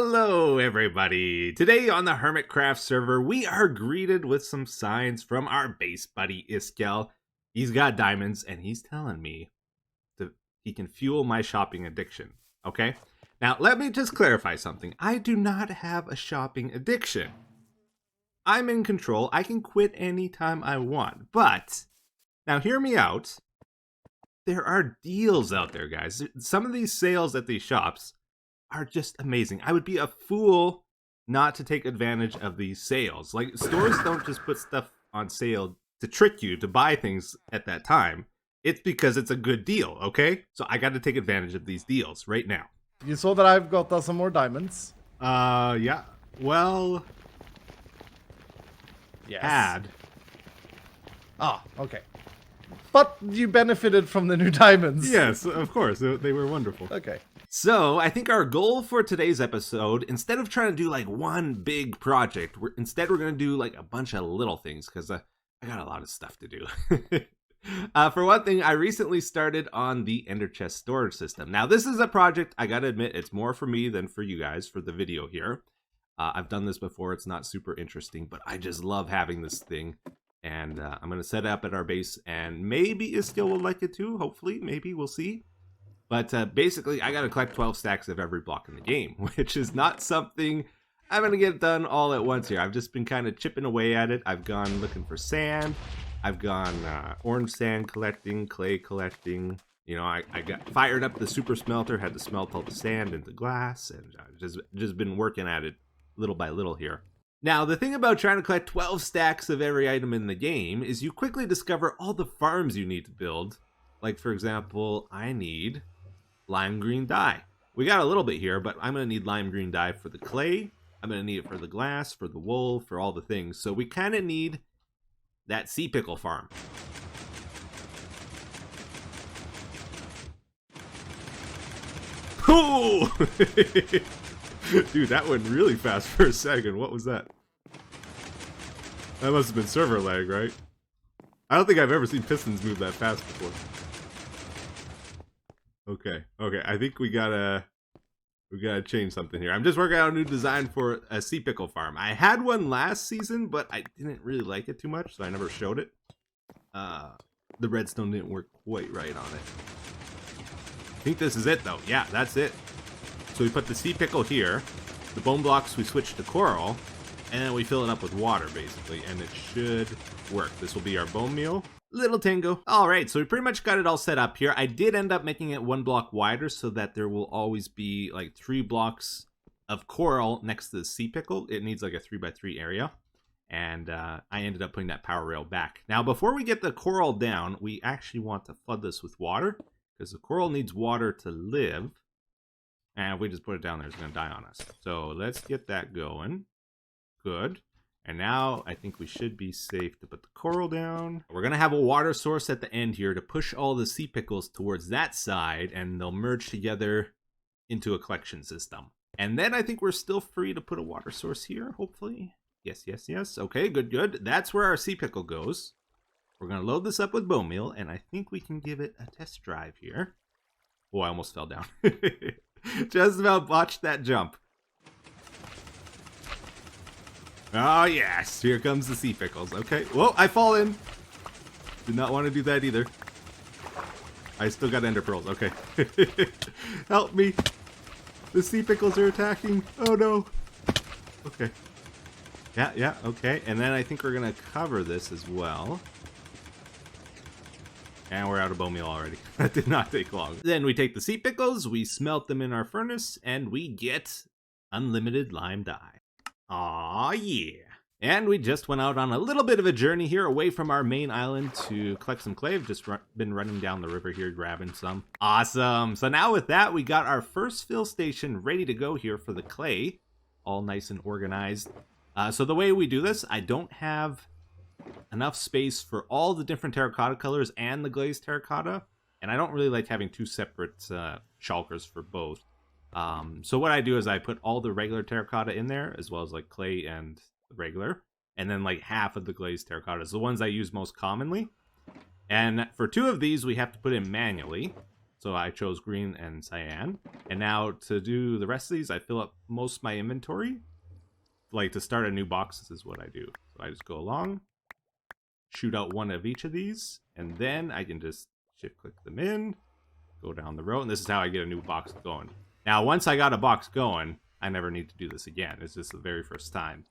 Hello everybody! Today on the HermitCraft server, we are greeted with some signs from our base buddy Iskall. He's got diamonds and he's telling me that he can fuel my shopping addiction, okay? Now let me just clarify something. I do not have a shopping addiction. I'm in control, I can quit anytime I want, but now hear me out. There are deals out there, guys. Some of these sales at these shops are just amazing. I would be a fool not to take advantage of these sales. Like, stores don't just put stuff on sale to trick you to buy things at that time. It's because it's a good deal, okay? So I got to take advantage of these deals right now. You saw that I've got some more diamonds. Yeah. Well, Yes. add. Ah, okay. But you benefited from the new diamonds. Yes, of course. They were wonderful. Okay. So, I think our goal for today's episode, instead of trying to do like one big project, we're going to do like a bunch of little things because I got a lot of stuff to do. For one thing, I recently started on the Ender Chest storage system. Now, this is a project, I gotta admit, it's more for me than for you guys for the video here. I've done this before, it's not super interesting, but I just love having this thing. And I'm going to set it up at our base, and maybe Iskall will like it too, hopefully, maybe, we'll see. But basically, I got to collect 12 stacks of every block in the game, which is not something I'm going to get done all at once here. I've just been kind of chipping away at it. I've gone looking for sand. I've gone orange sand collecting, clay collecting. You know, I got fired up the super smelter, had to smelt all the sand into glass, and just been working at it little by little here. Now, the thing about trying to collect 12 stacks of every item in the game is you quickly discover all the farms you need to build. Like, for example, I need lime green dye. We got a little bit here, but I'm going to need lime green dye for the clay. I'm going to need it for the glass, for the wool, for all the things. So we kind of need that sea pickle farm. Oh! Dude, that went really fast for a second. What was that? That must have been server lag, right? I don't think I've ever seen pistons move that fast before. Okay, I think we gotta change something here. I'm just working out a new design for a sea pickle farm. I had one last season, but I didn't really like it too much, so I never showed it. The redstone didn't work quite right on it. I think this is it, though. Yeah, that's it. So we put the sea pickle here. The bone blocks we switch to coral, and then we fill it up with water, basically, and it should work. This will be our bone meal. Little tango. Alright, so we pretty much got it all set up here. I did end up making it 1 block wider so that there will always be like 3 blocks of coral next to the sea pickle. It needs like a 3x3 area. And I ended up putting that power rail back. Now, before we get the coral down, we actually want to flood this with water, because the coral needs water to live. And if we just put it down there, it's going to die on us. So let's get that going. Good. And now I think we should be safe to put the coral down. We're going to have a water source at the end here to push all the sea pickles towards that side, and they'll merge together into a collection system. And then I think we're still free to put a water source here, hopefully. Yes. Okay, good. That's where our sea pickle goes. We're going to load this up with bone meal, and I think we can give it a test drive here. Oh, I almost fell down. Just about botched that jump. Oh, yes. Here comes the sea pickles. Okay. Whoa, I fall in. Did not want to do that either. I still got ender pearls. Okay. Help me. The sea pickles are attacking. Oh, no. Okay. Yeah. Okay. And then I think we're going to cover this as well. And we're out of bone meal already. That did not take long. Then we take the sea pickles, we smelt them in our furnace, and we get unlimited lime dye. Aw, yeah. And we just went out on a little bit of a journey here away from our main island to collect some clay. I've just been running down the river here grabbing some. Awesome. So now with that, we got our first fill station ready to go here for the clay. All nice and organized. So the way we do this, I don't have enough space for all the different terracotta colors and the glazed terracotta. And I don't really like having 2 separate shulkers for both. So what I do is I put all the regular terracotta in there, as well as like clay and regular, and then like half of the glazed terracottas, the ones I use most commonly. And for 2 of these, we have to put in manually. So I chose green and cyan. And now to do the rest of these, I fill up most of my inventory. Like to start a new box, this is what I do. So I just go along, shoot out one of each of these, and then I can just shift click them in, go down the row, and this is how I get a new box going. Now, once I got a box going, I never need to do this again. It's just the very first time.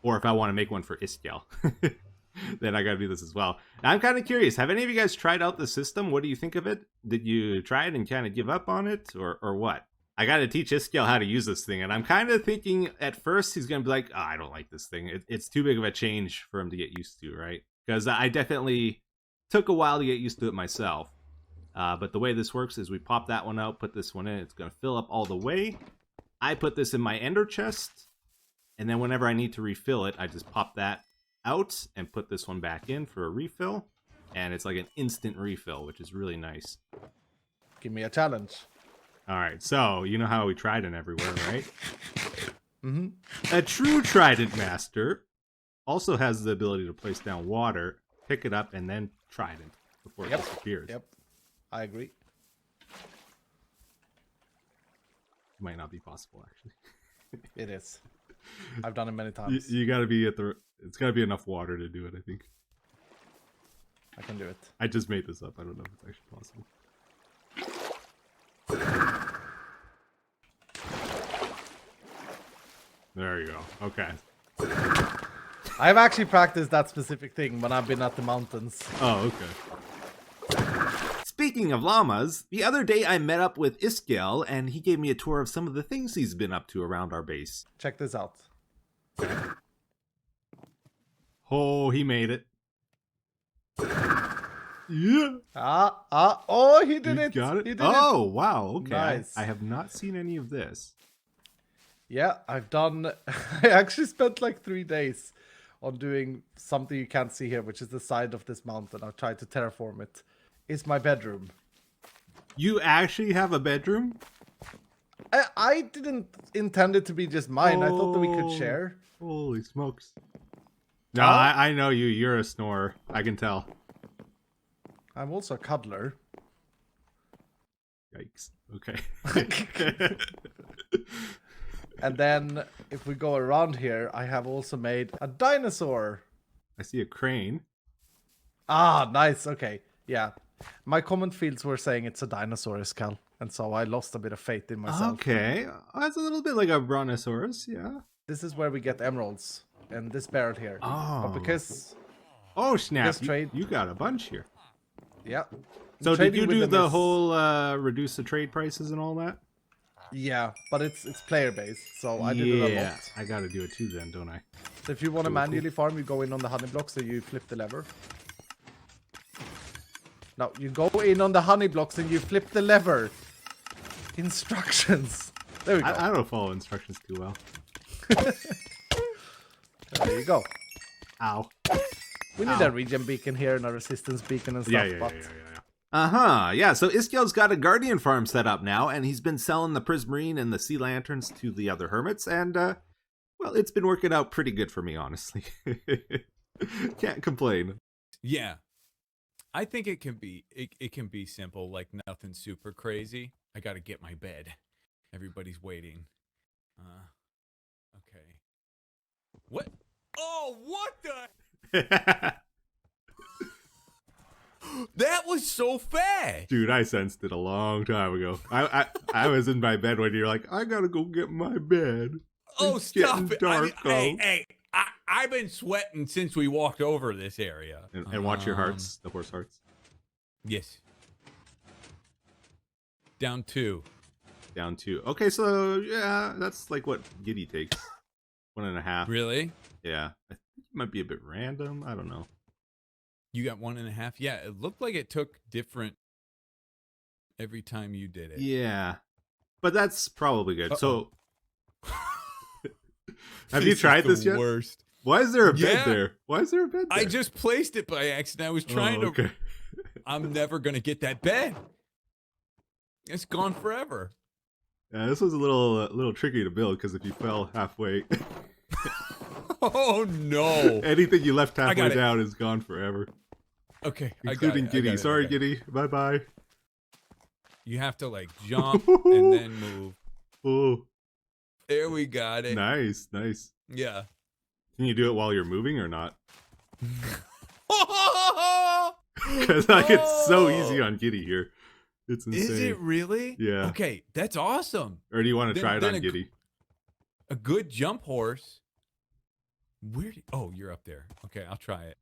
Or if I want to make one for Iskall, then I gotta do this as well. Now, I'm kind of curious, have any of you guys tried out the system? What do you think of it? Did you try it and kind of give up on it, or what? I gotta teach Iskall how to use this thing, and I'm kind of thinking at first he's gonna be like, oh, I don't like this thing. It's too big of a change for him to get used to, right? Because I definitely took a while to get used to it myself. But the way this works is we pop that one out, put this one in. It's going to fill up all the way. I put this in my ender chest. And then whenever I need to refill it, I just pop that out and put this one back in for a refill. And it's like an instant refill, which is really nice. Give me a challenge. All right, so you know how we Trident everywhere, right? Mm-hmm. A true Trident master also has the ability to place down water, pick it up, and then Trident before it disappears. Yep. I agree. Might not be possible, actually. It is. I've done it many times. You gotta be at the... It's gotta be enough water to do it, I think. I can do it. I just made this up. I don't know if it's actually possible. There you go. Okay. I've actually practiced that specific thing when I've been at the mountains. Oh, okay. Speaking of llamas, the other day I met up with Iskall, and he gave me a tour of some of the things he's been up to around our base. Check this out. Oh, he made it. Yeah. Oh, he did it. Got it? He did oh, wow. Okay. Nice. I have not seen any of this. Yeah, I've done... I actually spent like 3 days on doing something you can't see here, which is the side of this mountain. I've tried to terraform it. It's my bedroom. You actually have a bedroom? I didn't intend it to be just mine. I thought that we could share. Holy smokes. No, I know you. You're a snorer. I can tell. I'm also a cuddler. Yikes. Okay. And then, if we go around here, I have also made a dinosaur. I see a crane. Ah, nice. Okay. Yeah. My comment fields were saying it's a dinosaur, Iskall. And so I lost a bit of faith in myself. Okay. That's a little bit like a brontosaurus, yeah. This is where we get emeralds. And this barrel here. Oh. But because... Oh, snap. Trade... You got a bunch here. Yeah. So did you do the whole reduce the trade prices and all that? Yeah, but it's player based, so I did it a lot. I gotta do it too then, don't I? So if you want to manually farm, you go in on the honey blocks and you flip the lever. No, you go in on the honey blocks and you flip the lever. Instructions. There we go. I don't follow instructions too well. There you go. Ow. We need a regen beacon here and a resistance beacon and stuff. Yeah. Yeah, so Iskall's got a guardian farm set up now, and he's been selling the prismarine and the sea lanterns to the other hermits, and, well, it's been working out pretty good for me, honestly. Can't complain. Yeah. I think it can be simple, like nothing super crazy. I gotta get my bed. Everybody's waiting. Okay. What? Oh, what the? That was so fast. Dude, I sensed it a long time ago. I was in my bed when you're like, I gotta go get my bed. Oh, It's stop getting it. dark, I've been sweating since we walked over this area. And watch your hearts, the horse hearts. Yes. Down 2. Down 2. Okay, so, yeah, that's like what Giddy takes. 1.5. Really? Yeah. I think it might be a bit random. I don't know. You got 1.5? Yeah, it looked like it took different every time you did it. Yeah. But that's probably good. So, have This you is tried the this yet? Worst. Why is there a bed Yeah. there? Why is there a bed there? I just placed it by accident. I was trying to... Okay. I'm never going to get that bed. It's gone forever. Yeah, this was a little tricky to build because if you fell halfway, Oh, no. anything you left halfway got it. down is gone forever. Okay, Including I got it. Giddy. I got it. Sorry, Giddy. Bye-bye. You have to like jump and then move. Oh, There we got it. nice, nice. Yeah. Can you do it while you're moving or not? Because like it's so easy on Giddy here. It's insane. Is it really? Yeah. Okay, that's awesome. Or do you want to try it on Giddy? A good jump horse. Oh, you're up there. Okay, I'll try it.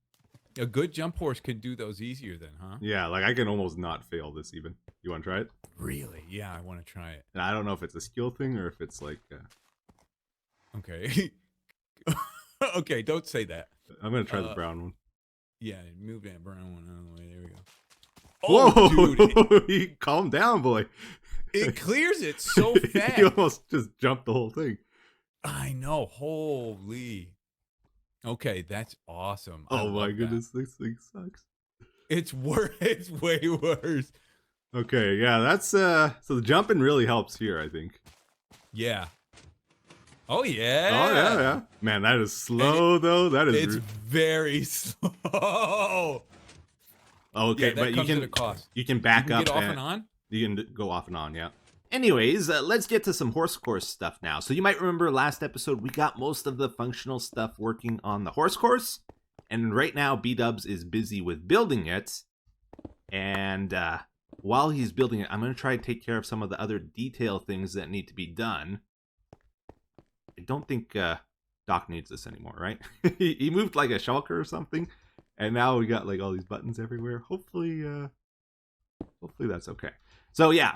A good jump horse can do those easier then, huh? Yeah, like I can almost not fail this even. You want to try it? Really? Yeah, I want to try it. And I don't know if it's a skill thing or if it's like... Okay. Okay, don't say that. I'm going to try the brown one. Yeah, move that brown one out of the way. There we go. Oh, Whoa! dude. Calm down, boy. It clears it so fast. You almost just jumped the whole thing. I know. Holy. Okay, that's awesome. Oh my goodness, this thing sucks. It's worse. It's way worse. Okay, yeah, that's so the jumping really helps here, I think. Yeah. Oh yeah. Oh yeah. Man, that is slow though. That is. It's very slow. Oh, okay, Yeah, that but comes at a cost. you can back You can up. get off and on. You can go off and on, yeah. Anyways, let's get to some horse course stuff now. So you might remember last episode, we got most of the functional stuff working on the horse course. And right now, B-Dubs is busy with building it. And while he's building it, I'm going to try to take care of some of the other detail things that need to be done. I don't think Doc needs this anymore, right? He moved like a shulker or something. And now we got like all these buttons everywhere. Hopefully that's okay. So yeah.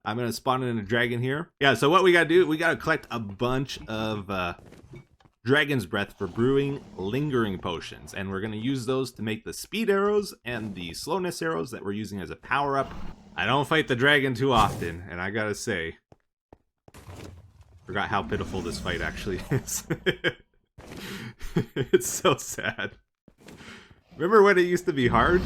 I'm going to spawn in a dragon here. Yeah, so what we got to do, we got to collect a bunch of dragon's breath for brewing lingering potions. And we're going to use those to make the speed arrows and the slowness arrows that we're using as a power-up. I don't fight the dragon too often, and I got to say, forgot how pitiful this fight actually is. It's so sad. Remember when it used to be hard?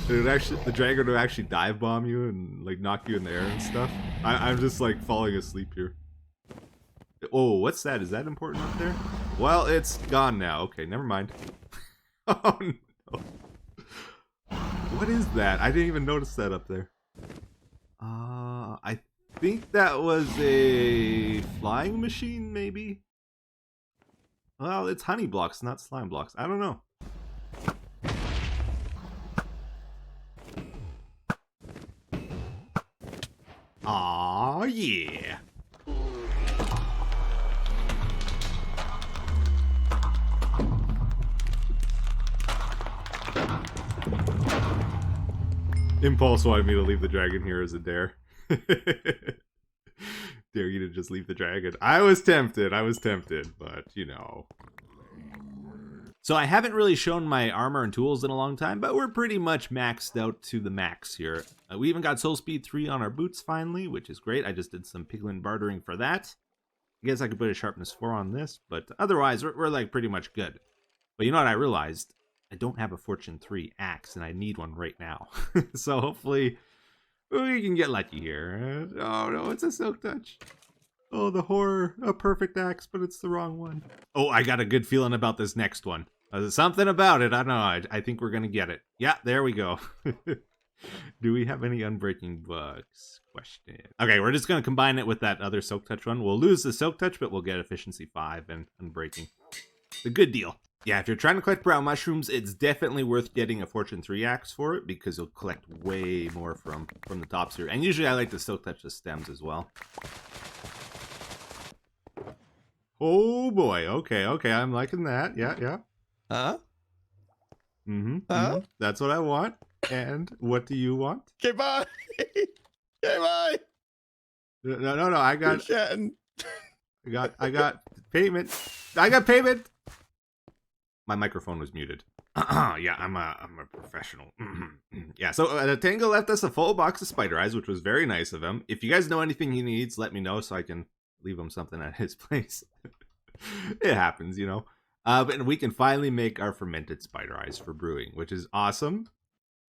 The dragon would actually dive bomb you and like knock you in the air and stuff. I'm just like falling asleep here. Oh, what's that? Is that important up there? Well, it's gone now. Okay, never mind. Oh no. What is that? I didn't even notice that up there. I think that was a flying machine, maybe? Well, it's honey blocks, not slime blocks. I don't know. Aw, yeah. Impulse wanted me to leave the dragon here as a dare. Dare you to just leave the dragon. I was tempted, but you know. So I haven't really shown my armor and tools in a long time, but we're pretty much maxed out to the max here. We even got Soul Speed 3 on our boots finally, which is great. I just did some piglin bartering for that. I guess I could put a Sharpness 4 on this, but otherwise we're like pretty much good. But you know what I realized? I don't have a Fortune 3 axe, and I need one right now. So hopefully we can get lucky here. Oh no, it's a Silk Touch. Oh, the horror. A perfect axe, but it's the wrong one. Oh, I got a good feeling about this next one. There's something about it. I don't know. I think we're going to get it. Yeah, there we go. Do we have any unbreaking bugs? Question. Okay, we're just going to combine it with that other Silk Touch one. We'll lose the Silk Touch, but we'll get Efficiency 5 and Unbreaking. It's a good deal. Yeah, if you're trying to collect brown mushrooms, it's definitely worth getting a Fortune 3 axe for it because you'll collect way more from the tops here. And usually I like to Silk Touch the stems as well. Oh boy, okay, I'm liking that. Yeah. Huh? That's what I want. And what do you want? Okay, bye. Okay, bye. No, I got Chatting. I got payment. I got payment. My microphone was muted. Yeah, I'm a professional. Yeah, so Tango left us a full box of spider eyes, which was very nice of him. If you guys know anything he needs, let me know so I can leave him something at his place. It happens, you know. But we can finally make our fermented spider eyes for brewing, which is awesome.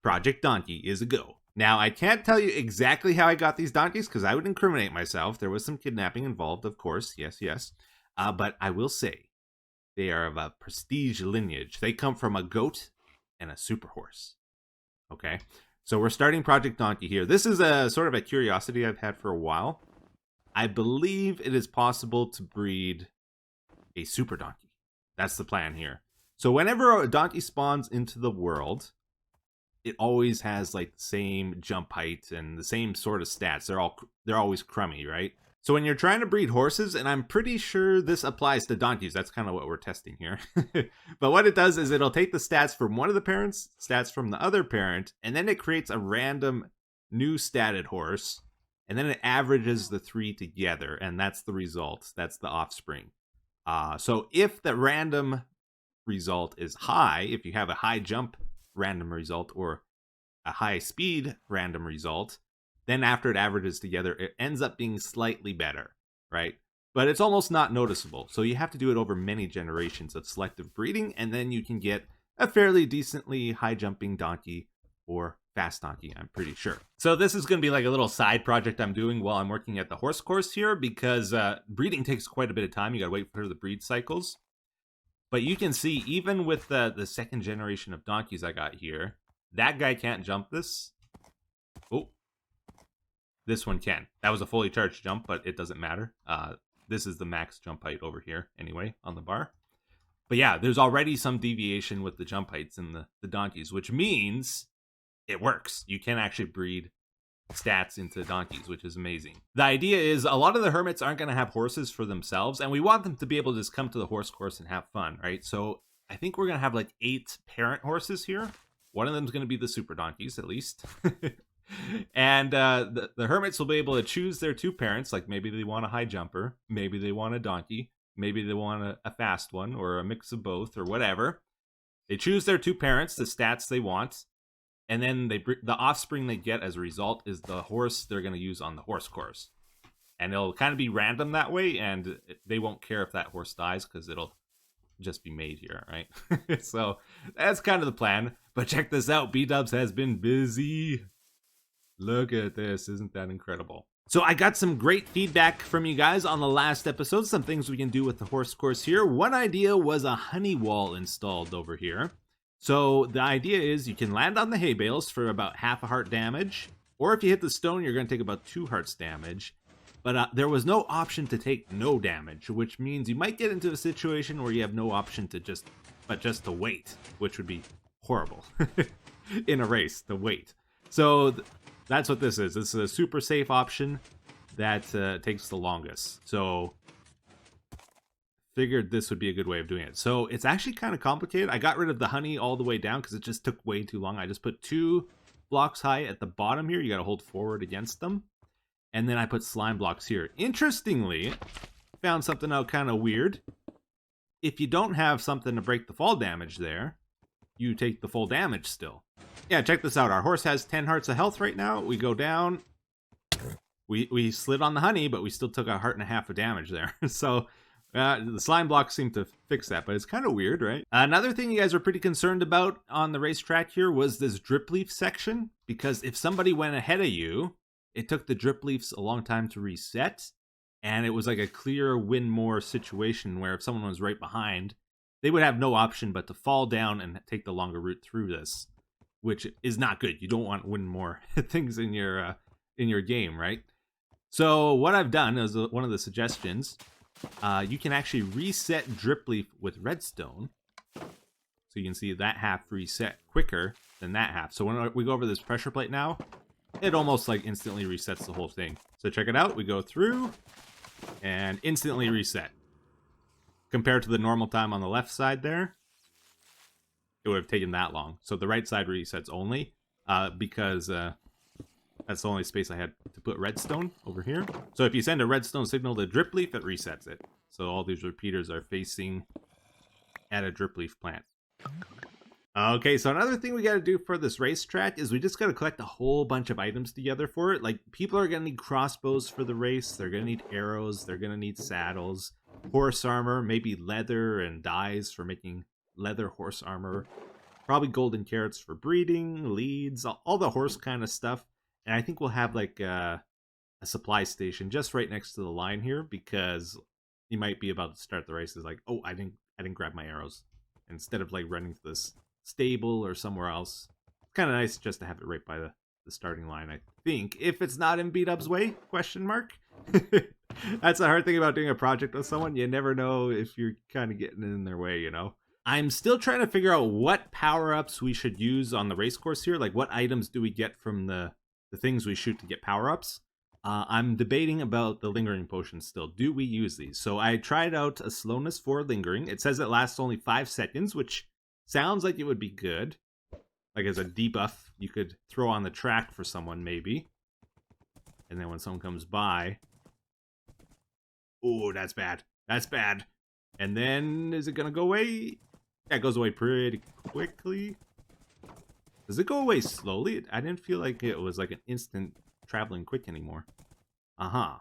Project Donkey is a go. Now, I can't tell you exactly how I got these donkeys because I would incriminate myself. There was some kidnapping involved, of course. Yes. But I will say they are of a prestige lineage. They come from a goat and a super horse. Okay? So we're starting Project Donkey here. This is a sort of a curiosity I've had for a while. I believe it is possible to breed a super donkey. That's the plan here. So whenever a donkey spawns into the world, it always has like the same jump height and the same sort of stats. They're always crummy, right? So when you're trying to breed horses, and I'm pretty sure this applies to donkeys, that's kind of what we're testing here. But what it does is it'll take the stats from one of the parents, stats from the other parent, and then it creates a random new statted horse, and then it averages the three together, and that's the result. That's the offspring. So if the random result is high, if you have a high jump random result or a high speed random result, then after it averages together, it ends up being slightly better, right? But it's almost not noticeable. So you have to do it over many generations of selective breeding, and then you can get a fairly decently high jumping donkey or fast donkey, I'm pretty sure. So this is going to be like a little side project I'm doing while I'm working at the horse course here, because breeding takes quite a bit of time. You got to wait for the breed cycles. But you can see, even with the second generation of donkeys I got here, that guy can't jump this. Oh. This one can. That was a fully charged jump, but it doesn't matter. This is the max jump height over here, anyway, on the bar. But yeah, there's already some deviation with the jump heights in the donkeys, which means it works. You can actually breed stats into donkeys, which is amazing. The idea is a lot of the hermits aren't going to have horses for themselves, and we want them to be able to just come to the horse course and have fun, right? So I think we're going to have like 8 parent horses here. One of them is going to be the super donkeys, at least. And the hermits will be able to choose their 2 parents, like maybe they want a high jumper, maybe they want a donkey, maybe they want a fast one, or a mix of both, or whatever. They choose their 2 parents, the stats they want, and then the offspring they get as a result is the horse they're going to use on the horse course. And it'll kind of be random that way, and they won't care if that horse dies, because it'll just be made here, right? So that's kind of the plan. But check this out, B-Dubs has been busy. Look at this, isn't that incredible? So I got some great feedback from you guys on the last episode, some things we can do with the horse course here. One idea was a honey wall installed over here. So the idea is you can land on the hay bales for about half a heart damage, or if you hit the stone, you're going to take about 2 hearts damage. But there was no option to take no damage, which means you might get into a situation where you have no option to just to wait, which would be horrible in a race, to wait. So that's what this is. This is a super safe option that takes the longest. So figured this would be a good way of doing it. So it's actually kind of complicated. I got rid of the honey all the way down because it just took way too long. I just put 2 blocks high at the bottom here. You got to hold forward against them. And then I put slime blocks here. Interestingly, found something out kind of weird. If you don't have something to break the fall damage there, you take the full damage still. Yeah, check this out. Our horse has 10 hearts of health right now. We go down. We slid on the honey, but we still took 1.5 hearts of damage there. So the slime blocks seem to fix that, but it's kind of weird, right? Another thing you guys were pretty concerned about on the racetrack here was this drip leaf section, because if somebody went ahead of you, it took the drip leaves a long time to reset, and it was like a clear win more situation where if someone was right behind, they would have no option but to fall down and take the longer route through this, which is not good. You don't want to win more things in your game, right? So what I've done is one of the suggestions. You can actually reset drip leaf with redstone. So you can see that half reset quicker than that half. So when we go over this pressure plate now, it almost like instantly resets the whole thing. So check it out. We go through and instantly reset. Compared to the normal time on the left side there, it would have taken that long. So the right side resets only because that's the only space I had to put redstone over here. So if you send a redstone signal to drip leaf, it resets it. So all these repeaters are facing at a drip leaf plant. Okay, so another thing we got to do for this racetrack is we just got to collect a whole bunch of items together for it. Like, people are going to need crossbows for the race. They're going to need arrows. They're going to need saddles, horse armor, maybe leather and dyes for making leather horse armor. Probably golden carrots for breeding, leads, all the horse kind of stuff. And I think we'll have like a supply station just right next to the line here, because you might be about to start the race. Is like, oh, I didn't grab my arrows. Instead of like running to this stable or somewhere else, kind of nice just to have it right by the starting line, I think. If it's not in B-Dub's way, question mark. That's the hard thing about doing a project with someone. You never know if you're kind of getting in their way, you know? I'm still trying to figure out what power-ups we should use on the race course here. Like, what items do we get from the things we shoot to get power-ups? I'm debating about the lingering potions still. Do we use these? So I tried out a slowness for lingering. It says it lasts only 5 seconds, which sounds like it would be good. Like as a debuff, you could throw on the track for someone, maybe. And then when someone comes by... Oh, that's bad. That's bad. And then, is it going to go away? Yeah, it goes away pretty quickly. Does it go away slowly? I didn't feel like it was like an instant traveling quick anymore. Uh-huh.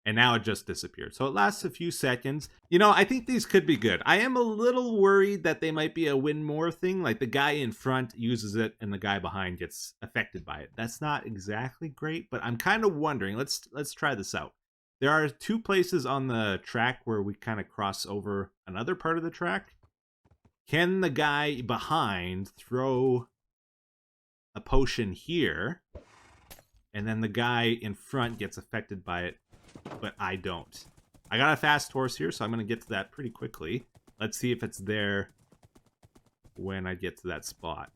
And now it just disappeared. So it lasts a few seconds. You know, I think these could be good. I am a little worried that they might be a win more thing. Like the guy in front uses it and the guy behind gets affected by it. That's not exactly great, but I'm kind of wondering. Let's try this out. There are 2 places on the track where we kind of cross over another part of the track. Can the guy behind throw a potion here? And then the guy in front gets affected by it, but I don't. I got a fast horse here, so I'm going to get to that pretty quickly. Let's see if it's there when I get to that spot.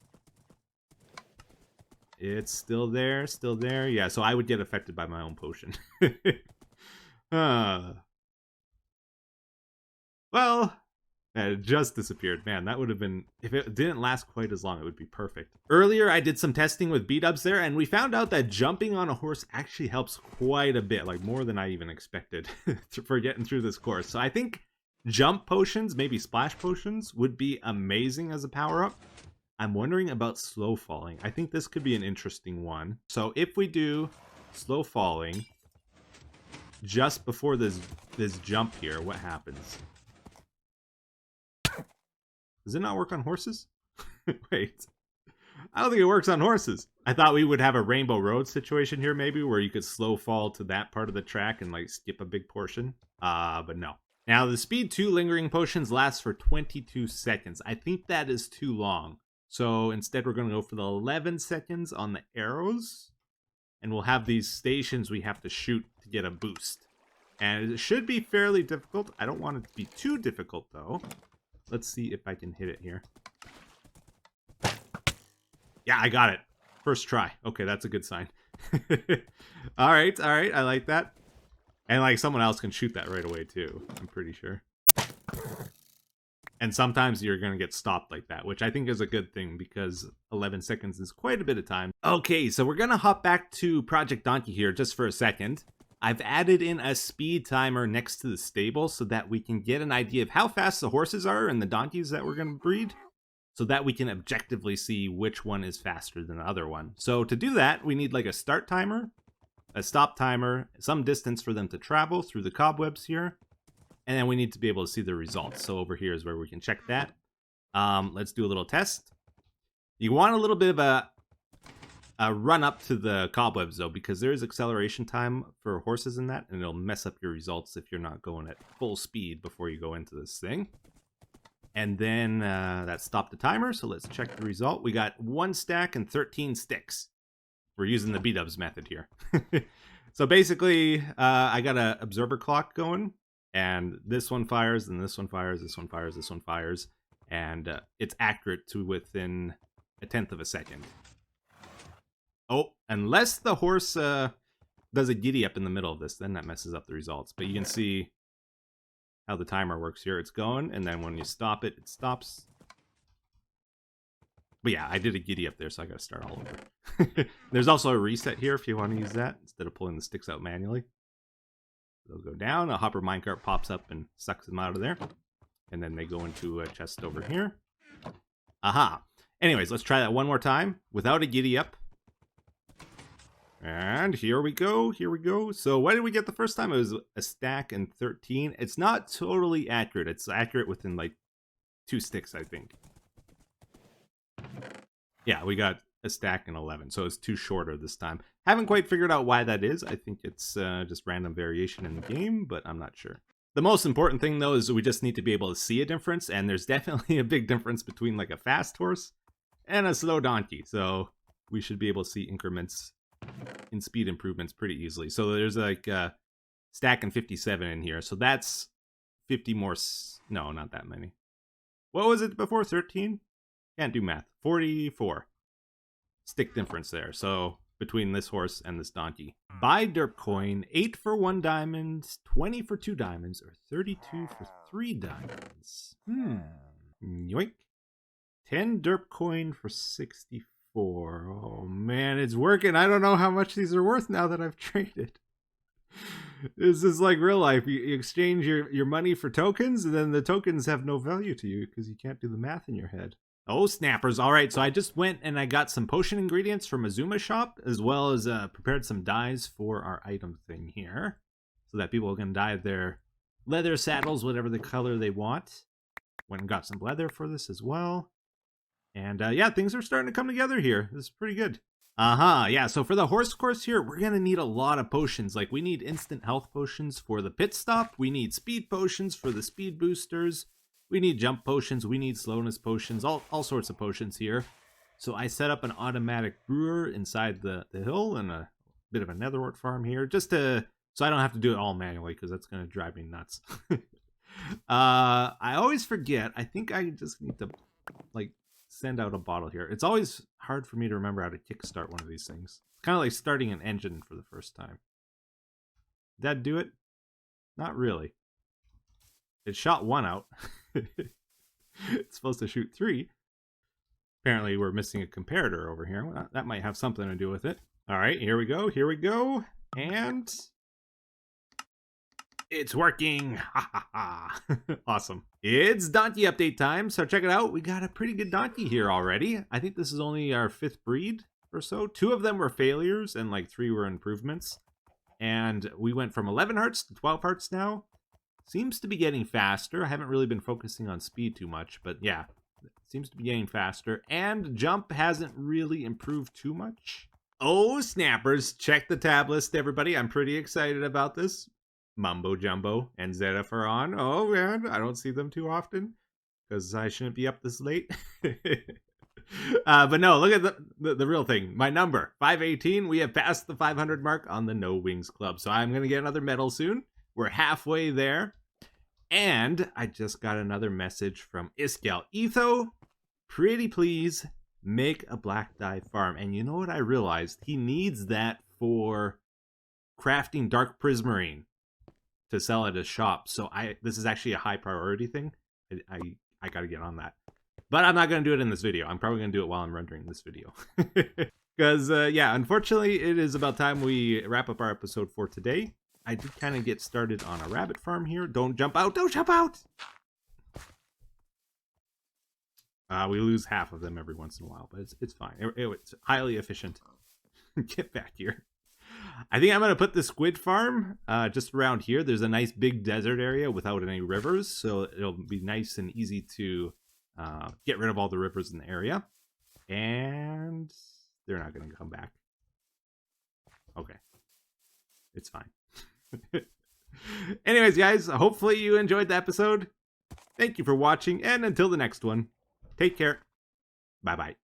It's still there, still there. Yeah, so I would get affected by my own potion. Well, it just disappeared. Man, that would have been... If it didn't last quite as long, it would be perfect. Earlier, I did some testing with B-Dubs there, and we found out that jumping on a horse actually helps quite a bit. Like, more than I even expected for getting through this course. So I think jump potions, maybe splash potions, would be amazing as a power-up. I'm wondering about slow falling. I think this could be an interesting one. So if we do slow falling just before this jump here, what happens? Does it not work on horses? Wait. I don't think it works on horses. I thought we would have a Rainbow Road situation here, maybe, where you could slow fall to that part of the track and, like, skip a big portion. But no. Now, the Speed 2 Lingering Potions last for 22 seconds. I think that is too long. So instead, we're going to go for the 11 seconds on the arrows. And we'll have these stations we have to shoot to get a boost. And it should be fairly difficult. I don't want it to be too difficult, though. Let's see if I can hit it here. Yeah, I got it. First try. Okay, that's a good sign. All right. I like that. And like someone else can shoot that right away too, I'm pretty sure. And sometimes you're going to get stopped like that, which I think is a good thing because 11 seconds is quite a bit of time. Okay, so we're going to hop back to Project Donkey here just for a second. I've added in a speed timer next to the stable so that we can get an idea of how fast the horses are and the donkeys that we're going to breed, so that we can objectively see which one is faster than the other one. So to do that, we need like a start timer, a stop timer, some distance for them to travel through the cobwebs here, and then we need to be able to see the results. So over here is where we can check that. Let's do a little test. You want a little bit of a run up to the cobwebs though, because there is acceleration time for horses in that, and it'll mess up your results if you're not going at full speed before you go into this thing. And then that stopped the timer, so let's check the result. We got 1 stack and 13 sticks. We're using the B-Dubs method here. So basically, I got an observer clock going, and this one fires, and this one fires, this one fires, this one fires, and it's accurate to within 1/10 of a second. Oh, unless the horse does a giddy up in the middle of this, then that messes up the results. But you can see how the timer works here. It's going, and then when you stop it, it stops. But yeah, I did a giddy up there, so I got to start all over. There's also a reset here if you want to use that, instead of pulling the sticks out manually. They'll go down, a hopper minecart pops up and sucks them out of there. And then they go into a chest over here. Aha! Anyways, let's try that one more time, without a giddy up. And here we go, here we go. So what did we get the first time? It was a stack and 13. It's not totally accurate. It's accurate within like 2 sticks, I think. Yeah, we got a stack and 11, so it's 2 shorter this time. Haven't quite figured out why that is. I think it's just random variation in the game, but I'm not sure. The most important thing, though, is we just need to be able to see a difference, and there's definitely a big difference between like a fast horse and a slow donkey. So we should be able to see increments in speed improvements pretty easily. So there's like stacking 57 in here. So that's 50 more. No, not that many. What was it before? 13? Can't do math. 44. Stick difference there. So between this horse and this donkey. Buy derp coin, 8 for 1 diamond, 20 for 2 diamonds, or 32 for 3 diamonds. Yoink. 10 derp coin for 64. Oh man, it's working. I don't know how much these are worth now that I've traded. This is like real life. You exchange your money for tokens, and then the tokens have no value to you because you can't do the math in your head. Oh, snappers. All right, so I just went and I got some potion ingredients from Azuma shop, as well as prepared some dyes for our item thing here, so that people can dye their leather saddles, whatever the color they want. Went and got some leather for this as well. And yeah, things are starting to come together here. This is pretty good. Yeah, so for the horse course here, we're going to need a lot of potions. Like, we need instant health potions for the pit stop. We need speed potions for the speed boosters. We need jump potions. We need slowness potions. All sorts of potions here. So I set up an automatic brewer inside the hill and a bit of a netherwort farm here, just to so I don't have to do it all manually, because that's going to drive me nuts. I always forget. I think I just need to, like, send out a bottle here. It's always hard for me to remember how to kickstart one of these things. It's kind of like starting an engine for the first time. Did that do it? Not really. It shot 1 out. It's supposed to shoot 3. Apparently we're missing a comparator over here. Well, that might have something to do with it. All right, here we go. Here we go. And it's working. Ha ha ha. Awesome. It's donkey update time. So check it out. We got a pretty good donkey here already. I think this is only our 5th breed or so. 2 of them were failures and like 3 were improvements. And we went from 11 hearts to 12 hearts now. Seems to be getting faster. I haven't really been focusing on speed too much, but yeah, seems to be getting faster. And jump hasn't really improved too much. Oh, snappers. Check the tab list, everybody. I'm pretty excited about this. Mumbo Jumbo and Zedif are on. Oh, man. I don't see them too often because I shouldn't be up this late. But no, look at the real thing. My number, 518. We have passed the 500 mark on the No Wings Club. So I'm going to get another medal soon. We're halfway there. And I just got another message from Iskall. Etho, pretty please make a black dye farm. And you know what I realized? He needs that for crafting dark prismarine to sell at his shop. So this is actually a high priority thing. I got to get on that. But I'm not going to do it in this video. I'm probably going to do it while I'm rendering this video. Because, yeah, unfortunately, it is about time we wrap up our episode for today. I did kind of get started on a rabbit farm here. Don't jump out. Don't jump out. We lose half of them every once in a while, but it's fine. It's highly efficient. Get back here. I think I'm going to put the squid farm just around here. There's a nice big desert area without any rivers, so it'll be nice and easy to get rid of all the rivers in the area. And they're not going to come back. Okay. It's fine. Anyways, guys, hopefully you enjoyed the episode. Thank you for watching, and until the next one, take care. Bye-bye.